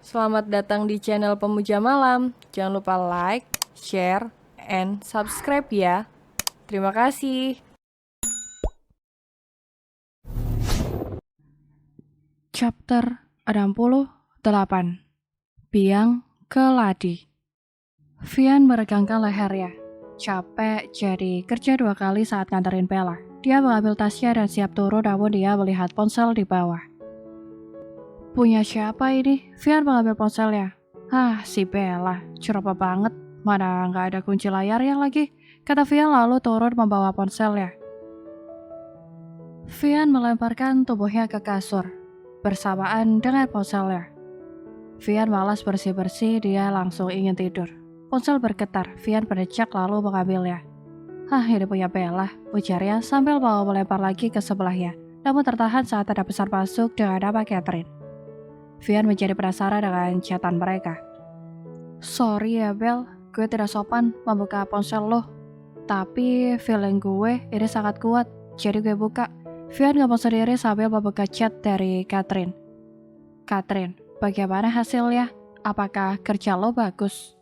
Selamat datang di channel Pemuja Malam. Jangan lupa like, share, and subscribe ya. Terima kasih. Chapter 68. Biang Keladi. Vian meregangkan lehernya. Capek, jadi kerja 2 kali saat nganterin Bella. Dia mengambil tasnya dan siap turun, namun dia melihat ponsel di bawah. Punya siapa ini? Vian mengambil ponselnya. Si Bella, ceroboh banget. Mana nggak ada kunci layarnya lagi, kata Vian lalu turun membawa ponselnya. Vian melemparkan tubuhnya ke kasur, bersamaan dengan ponselnya. Vian malas bersih-bersih, dia langsung ingin tidur. Ponsel bergetar, Vian berdecak lalu mengambilnya. Ini punya Bella, ujarnya sambil mau melempar lagi ke sebelahnya, namun tertahan saat ada pesan masuk dengan nama Catherine. Vian menjadi penasaran dengan chatan mereka. Sorry ya Bel, gue tidak sopan membuka ponsel lo. Tapi feeling gue ini sangat kuat, jadi gue buka. Vian ngomong sendiri sambil membuka chat dari Catherine. Catherine, bagaimana hasilnya? Apakah kerja lo bagus?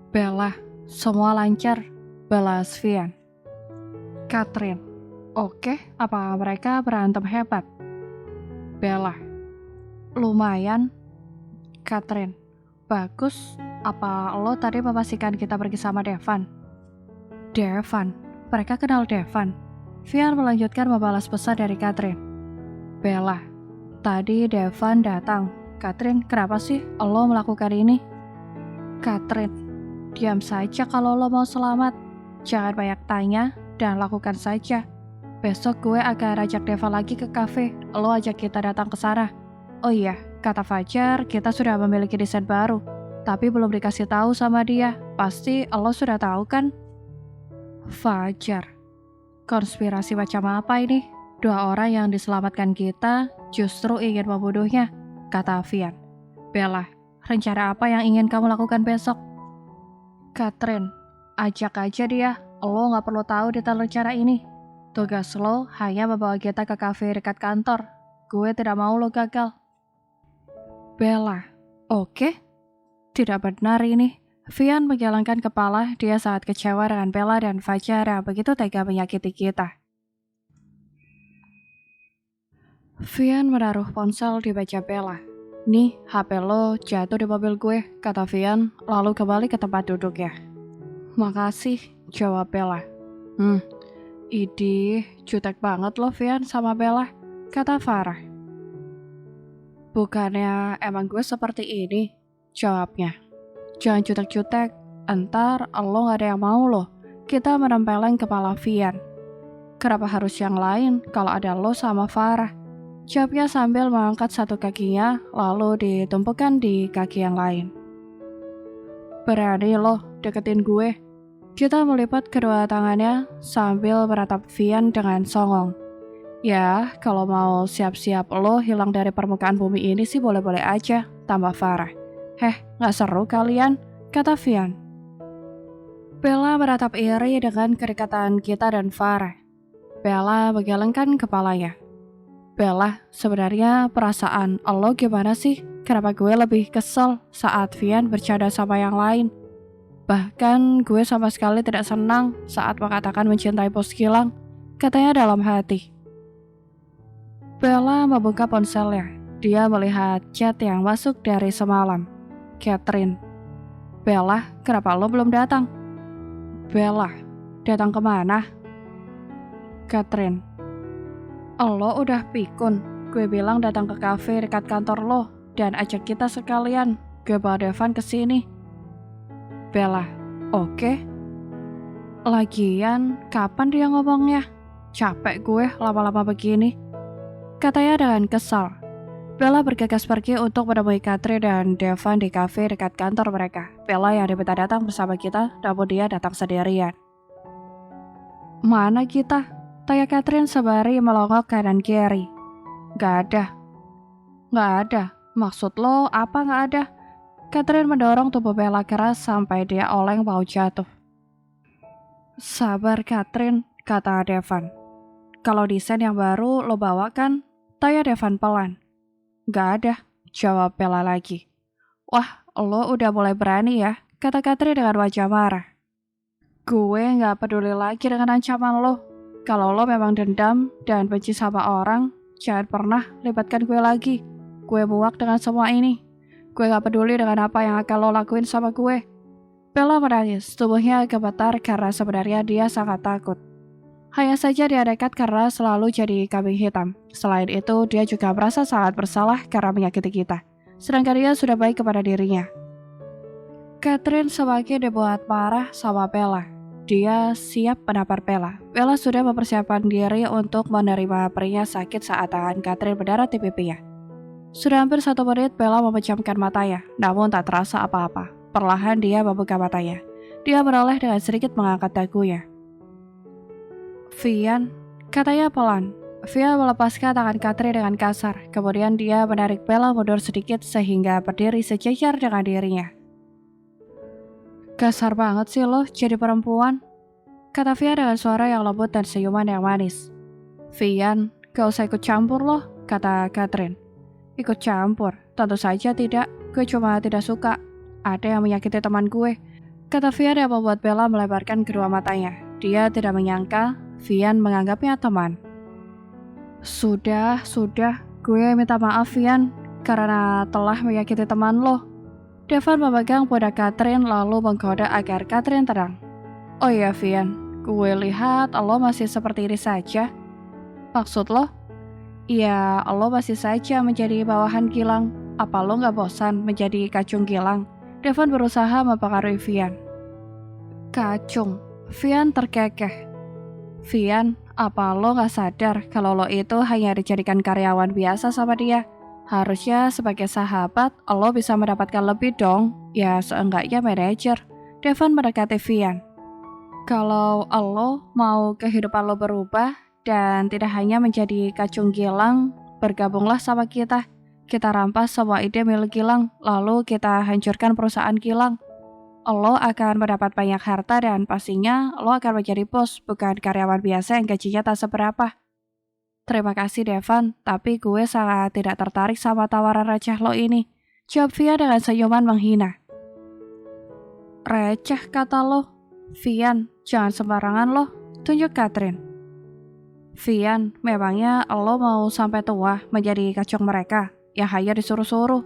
Bella, semua lancar, balas Vian. Catherine, oke, apa mereka berantem hebat? Bella, lumayan. Catherine, bagus, apa lo tadi memastikan kita pergi sama Devan? Devan, mereka kenal Devan. Vian melanjutkan membalas pesan dari Catherine. Bella, tadi Devan datang. Catherine, kenapa sih lo melakukan ini? Catherine, diam saja kalau lo mau selamat. Jangan banyak tanya dan lakukan saja. Besok gue akan ajak Devan lagi ke kafe. Lo ajak kita datang ke sana. Oh iya, kata Fajar, kita sudah memiliki desain baru. Tapi belum dikasih tahu sama dia. Pasti lo sudah tahu kan? Fajar, konspirasi macam apa ini? 2 orang yang diselamatkan kita justru ingin membunuhnya, kata Vian. Bella, rencana apa yang ingin kamu lakukan besok? Catherine, ajak aja dia. Lo gak perlu tahu detail rencana ini. Tugas lo hanya membawa kita ke kafe dekat kantor. Gue tidak mau lo gagal. Bella, oke? Tidak benar ini. Vian menggelengkan kepala, dia sangat kecewa dengan Bella dan Fajar yang begitu tega menyakiti kita. Vian menaruh ponsel di meja Bella. Nih, HP lo jatuh di mobil gue, kata Vian, lalu kembali ke tempat duduknya. Makasih, jawab Bella. Idih, jutek banget lo Vian sama Bella, kata Farah. Bukannya emang gue seperti ini, jawabnya. Jangan jutek-jutek, entar lo gak ada yang mau lo. Kita menempeleng kepala Vian. Kenapa harus yang lain kalau ada lo sama Farah? Jawabnya sambil mengangkat satu kakinya, lalu ditumpukan di kaki yang lain. Berani lo deketin gue. Kita melipat kedua tangannya sambil meratap Vian dengan songong. Ya, kalau mau siap-siap lo hilang dari permukaan bumi ini sih boleh-boleh aja, tambah Farah. Gak seru kalian, kata Vian. Bella meratap iri dengan kedekatan kita dan Farah. Bella menggelengkan kepalanya. Bella, sebenarnya perasaan lo gimana sih? Kenapa gue lebih kesel saat Vian bercanda sama yang lain? Bahkan gue sama sekali tidak senang saat mengatakan mencintai Bos Gilang, katanya dalam hati. Bella membuka ponselnya. Dia melihat chat yang masuk dari semalam. Catherine. Bella, kenapa lo belum datang? Bella, datang kemana? Catherine. Lo udah pikun. Gue bilang datang ke kafe dekat kantor lo dan ajak kita sekalian. Gue bawa Devan ke sini. Bella, oke. Lagian, kapan dia ngomongnya? Capek gue lama-lama begini, katanya dengan kesal. Bella bergegas pergi untuk menemui Catherine dan Devan di kafe dekat kantor mereka. Bella yang diminta datang bersama kita, namun dia datang sendirian. Mana kita? Tanya Catherine sembari melongok kanan kiri. Gak ada. Gak ada? Maksud lo apa gak ada? Catherine mendorong tubuh Bella keras sampai dia oleng mau jatuh. Sabar Catherine, kata Devan. Kalau desain yang baru lo bawa kan? Tanya Devan pelan. Gak ada, jawab Bella lagi. Wah, lo udah mulai berani ya, kata Katrin dengan wajah marah. Gue gak peduli lagi dengan ancaman lo. Kalau lo memang dendam dan benci sama orang, jangan pernah libatkan gue lagi. Gue muak dengan semua ini. Gue gak peduli dengan apa yang akan lo lakuin sama gue. Bella menangis, tubuhnya gemetar karena sebenarnya dia sangat takut. Hanya saja dia nekat karena selalu jadi kambing hitam. Selain itu, dia juga merasa sangat bersalah karena menyakiti kita. Sedangkan dia sudah baik kepada dirinya. Katrin semakin dibuat marah sama Bella. Dia siap menampar Bella. Bella sudah mempersiapkan diri untuk menerima perinya sakit saat tangan Katrin mendarat di pipinya. Sudah hampir 1 menit Bella memejamkan matanya, namun tak terasa apa-apa. Perlahan dia membuka matanya. Dia menoleh dengan sedikit mengangkat dagunya. Vian, katanya pelan. Vian melepaskan tangan Katrin dengan kasar. Kemudian dia menarik Bella mundur sedikit sehingga berdiri sejajar dengan dirinya. Kasar banget sih lo jadi perempuan, kata Vian dengan suara yang lembut dan senyuman yang manis. Vian, gak usah ikut campur loh, kata Katrin. Ikut campur? Tentu saja tidak, gue cuma tidak suka. Ada yang menyakiti teman gue, kata Vian yang membuat Bella melebarkan kedua matanya. Dia tidak menyangka Vian menganggapnya teman. Sudah, gue minta maaf Vian, karena telah menyakiti teman lo. Devon memegang pundak Katrin lalu menggoda agar Katrin tenang. Oh iya Vian, gue lihat lo masih seperti ini saja. Maksud lo? Iya, lo masih saja menjadi bawahan Gilang. Apa lo gak bosan menjadi kacung Gilang? Devon berusaha mempengaruhi Vian. Kacung? Vian terkekeh. Vian, apa lo gak sadar kalau lo itu hanya dijadikan karyawan biasa sama dia? Harusnya sebagai sahabat, lo bisa mendapatkan lebih dong. Ya seenggaknya manajer. Devon mendekati Vian. Kalau lo mau kehidupan lo berubah dan tidak hanya menjadi kacung Gilang, bergabunglah sama kita. Kita rampas semua ide milik Gilang, lalu kita hancurkan perusahaan Gilang. Lo akan mendapat banyak harta dan pastinya lo akan menjadi bos, bukan karyawan biasa yang gajinya tak seberapa. Terima kasih Devon, tapi gue sangat tidak tertarik sama tawaran receh lo ini. Jawab Vian dengan senyuman menghina. Receh kata lo? Vian, jangan sembarangan lo, tunjuk Katrin. Vian, memangnya lo mau sampai tua menjadi kacung mereka yang hanya disuruh-suruh?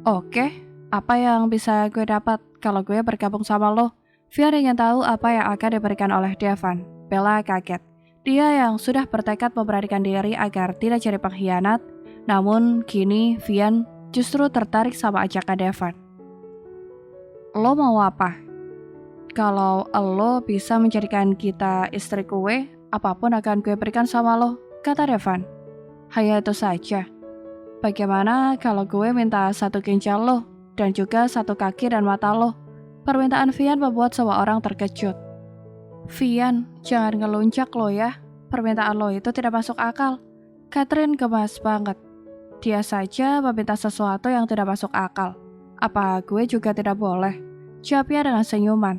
Oke, apa yang bisa gue dapat kalau gue bergabung sama lo? Vian ingin tahu apa yang akan diberikan oleh Devon. Bella kaget. Dia yang sudah bertekad memberanikan diri agar tidak jadi pengkhianat, namun kini Vian justru tertarik sama ajakan Devon. Lo mau apa? Kalau lo bisa menjadikan kita istri gue, apapun akan gue berikan sama lo, kata Devon. Hanya itu saja. Bagaimana kalau gue minta 1 ginjal lo, dan juga 1 kaki dan mata lo? Permintaan Vian membuat semua orang terkejut. Vian, jangan ngeluncak lo ya. Permintaan lo itu tidak masuk akal. Katrin gemas banget. Dia saja meminta sesuatu yang tidak masuk akal. Apa gue juga tidak boleh? Jawabnya dengan senyuman.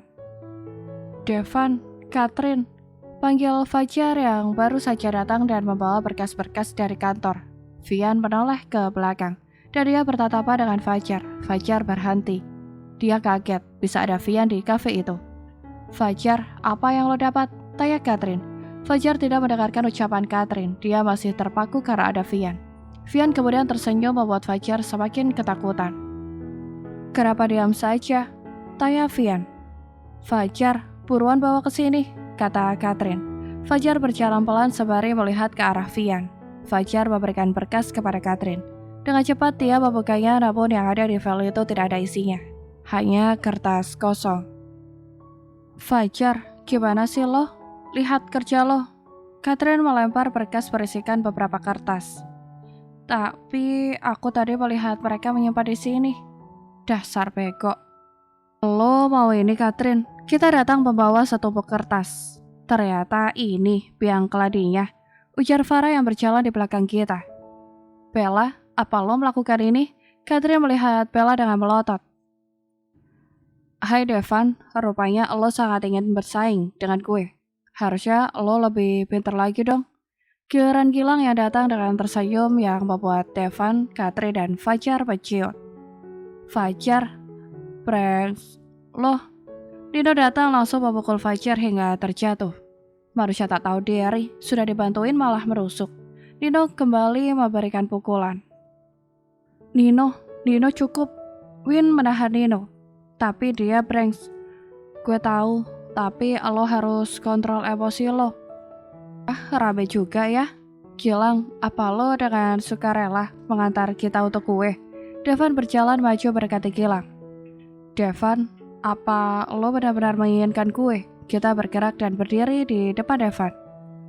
Devon, Katrin, panggil Fajar yang baru saja datang dan membawa berkas-berkas dari kantor. Vian menoleh ke belakang dan dia bertatapan dengan Fajar. Fajar berhenti. Dia kaget bisa ada Vian di kafe itu. Fajar, apa yang lo dapat? Tanya Katrin. Fajar tidak mendengarkan ucapan Katrin. Dia masih terpaku karena ada Vian. Vian kemudian tersenyum membuat Fajar semakin ketakutan. Kenapa diam saja? Tanya Vian. Fajar, buruan bawa ke sini, kata Katrin. Fajar berjalan pelan sembari melihat ke arah Vian. Fajar memberikan berkas kepada Katrin. Dengan cepat dia membukanya, namun yang ada di file itu tidak ada isinya. Hanya kertas kosong. Fajar, gimana sih lo? Lihat kerja lo. Katrin melempar berkas berisikan beberapa kertas. Tapi aku tadi melihat mereka menyimpan di sini. Dasar bego. Lo mau ini Katrin? Kita datang membawa 1 buku kertas. Ternyata ini biang keladinya. Ujar Farah yang berjalan di belakang kita. Bella, apa lo melakukan ini? Katrin melihat Bella dengan melotot. Hai Devon, rupanya lo sangat ingin bersaing dengan gue. Harusnya lo lebih pintar lagi dong. Giliran Gilang yang datang dengan tersenyum yang membuat Devon, Katrin, dan Fajar menciut. Fajar, pranks, loh. Nino datang langsung memukul Fajar hingga terjatuh. Manusia tak tahu diri, sudah dibantuin malah merusuk. Nino kembali memberikan pukulan. Nino cukup. Win menahan Nino, tapi dia pranks. Gue tahu, tapi lo harus kontrol emosi lo. Rame juga ya. Gilang, apa lo dengan sukarela mengantar kita untuk kue? Devan berjalan maju mendekati Gilang. Devan, apa lo benar-benar menginginkan kue? Kita bergerak dan berdiri di depan Devan.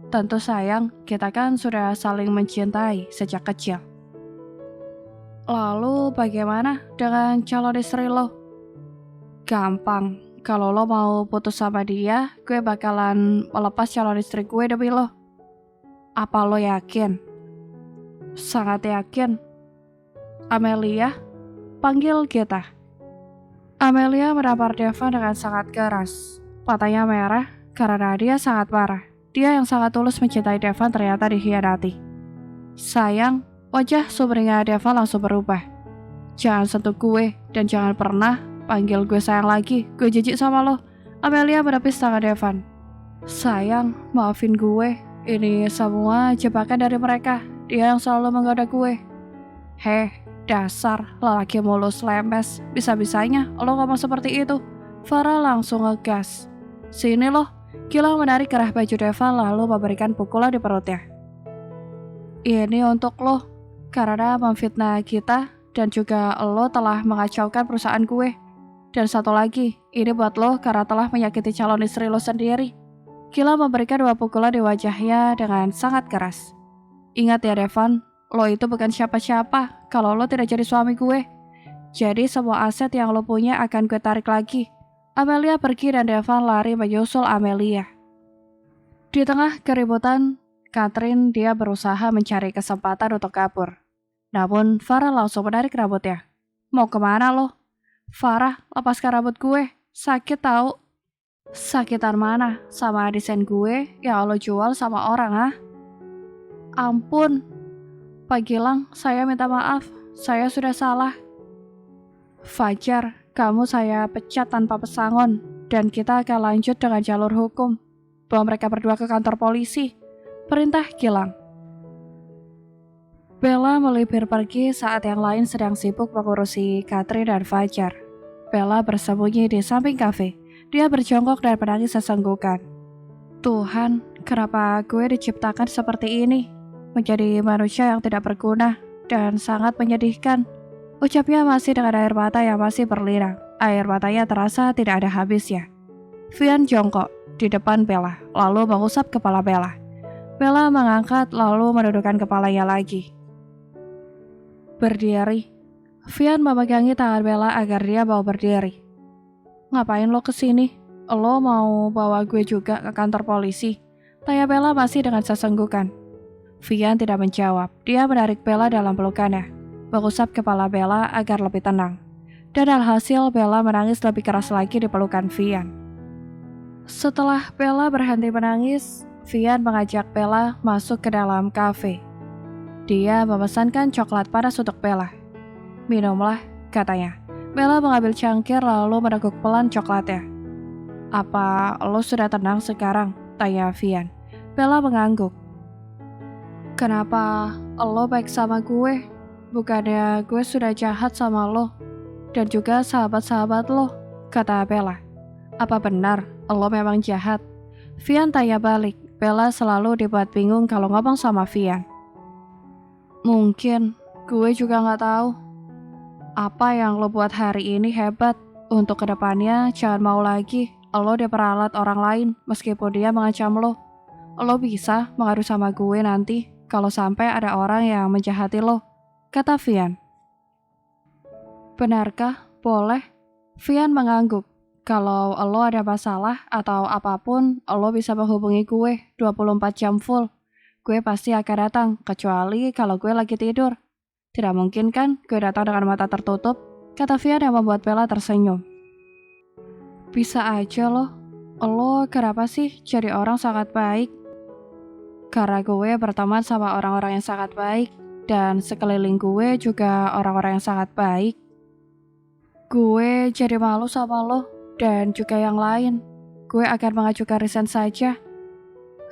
Tentu sayang, kita kan sudah saling mencintai sejak kecil. Lalu bagaimana dengan calon istri lo? Gampang, kalau lo mau putus sama dia, gue bakalan melepas calon istri gue demi lo. Apa lo yakin? Sangat yakin. Amelia, panggil kita. Amelia menampar Devan dengan sangat keras. Matanya merah karena dia sangat marah. Dia yang sangat tulus mencintai Devan ternyata dikhianati. Sayang, wajah sumringah Devan langsung berubah. Jangan sentuh gue dan jangan pernah panggil gue sayang lagi. Gue jijik sama lo. Amelia menepis tangan Devan. Sayang, maafin gue. Ini semua jebakan dari mereka. Dia yang selalu menggoda gue. Dasar lelaki mulus lemes. Bisa-bisanya lo ngomong seperti itu. Farah langsung ngegas. Sini loh. Gilang menarik kerah baju Devan lalu memberikan pukulan di perutnya. Ini untuk lo. Karena memfitnah kita dan juga lo telah mengacaukan perusahaan gue. Dan satu lagi, ini buat lo karena telah menyakiti calon istri lo sendiri. Gilang memberikan 2 pukulan di wajahnya dengan sangat keras. Ingat ya Devan, lo itu bukan siapa-siapa kalau lo tidak jadi suami gue. Jadi semua aset yang lo punya akan gue tarik lagi. Amelia pergi dan Devan lari menyusul Amelia. Di tengah keributan, Catherine dia berusaha mencari kesempatan untuk kabur. Namun Farah langsung menarik rambutnya. Mau kemana lo? Farah, lepaskan rambut gue. Sakit tahu. Sakitan mana? Sama desain gue yang lo jual sama orang Ampun. Pak Gilang, saya minta maaf. Saya sudah salah. Fajar, kamu saya pecat tanpa pesangon. Dan kita akan lanjut dengan jalur hukum. Bawa mereka berdua ke kantor polisi. Perintah Gilang. Bella melipir pergi saat yang lain sedang sibuk mengurusi Catherine dan Fajar. Bella bersembunyi di samping kafe. Dia berjongkok dan menangis sesenggukan. Tuhan, kenapa gue diciptakan seperti ini? Menjadi manusia yang tidak berguna dan sangat menyedihkan. Ucapnya masih dengan air mata yang masih berlinang. Air matanya terasa tidak ada habisnya. Vian jongkok di depan Bella, lalu mengusap kepala Bella. Bella mengangkat lalu menundukkan kepalanya lagi. Berdiri. Vian memegangi tangan Bella agar dia mau berdiri. Ngapain lo kesini? Lo mau bawa gue juga ke kantor polisi? Tanya Bella masih dengan sesenggukan. Vian tidak menjawab. Dia menarik Bella dalam pelukannya, mengusap kepala Bella agar lebih tenang. Dan alhasil Bella menangis lebih keras lagi di pelukan Vian. Setelah Bella berhenti menangis, Vian mengajak Bella masuk ke dalam kafe. Dia memesankan coklat panas untuk Bella. Minumlah, katanya. Bella mengambil cangkir lalu meneguk pelan coklatnya. Apa lo sudah tenang sekarang? Tanya Vian. Bella mengangguk. Kenapa lo baik sama gue? Bukannya gue sudah jahat sama lo? Dan juga sahabat-sahabat lo, kata Bella. Apa benar lo memang jahat? Vian tanya balik. Bella selalu dibuat bingung kalau ngomong sama Vian. Mungkin, gue juga gak tahu. Apa yang lo buat hari ini hebat. Untuk kedepannya jangan mau lagi lo diperalat orang lain meskipun dia mengancam lo. Lo bisa mengadu sama gue nanti kalau sampai ada orang yang menjahati lo, kata Vian. Benarkah? Boleh? Vian mengangguk. Kalau lo ada masalah atau apapun, lo bisa menghubungi gue 24 jam full. Gue pasti akan datang, kecuali kalau gue lagi tidur. Tidak mungkin kan gue datang dengan mata tertutup, kata Vian yang membuat Bella tersenyum. Bisa aja loh. Lo kenapa sih jadi orang sangat baik? Karena gue berteman sama orang-orang yang sangat baik, dan sekeliling gue juga orang-orang yang sangat baik. Gue jadi malu sama lo dan juga yang lain. Gue akan mengajukan resign saja.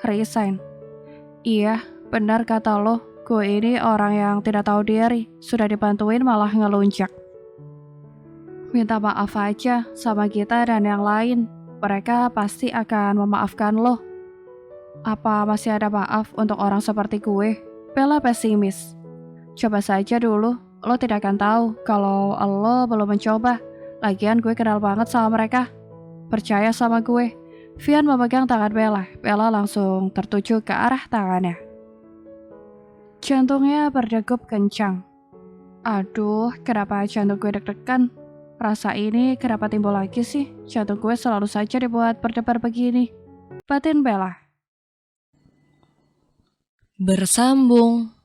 Resign? Iya, benar kata lo. Gue ini orang yang tidak tahu diri. Sudah dibantuin malah ngelunjak. Minta maaf aja sama kita dan yang lain. Mereka pasti akan memaafkan lo. Apa masih ada maaf untuk orang seperti gue? Bella pesimis. Coba saja dulu. Lo tidak akan tahu kalau lo belum mencoba. Lagian gue kenal banget sama mereka. Percaya sama gue. Vian memegang tangan Bella. Bella langsung tertuju ke arah tangannya. Jantungnya berdegup kencang. Aduh, kenapa jantung gue deg-degan? Rasa ini kenapa timbul lagi sih? Jantung gue selalu saja dibuat berdebar begini. Batin Bella. Bersambung.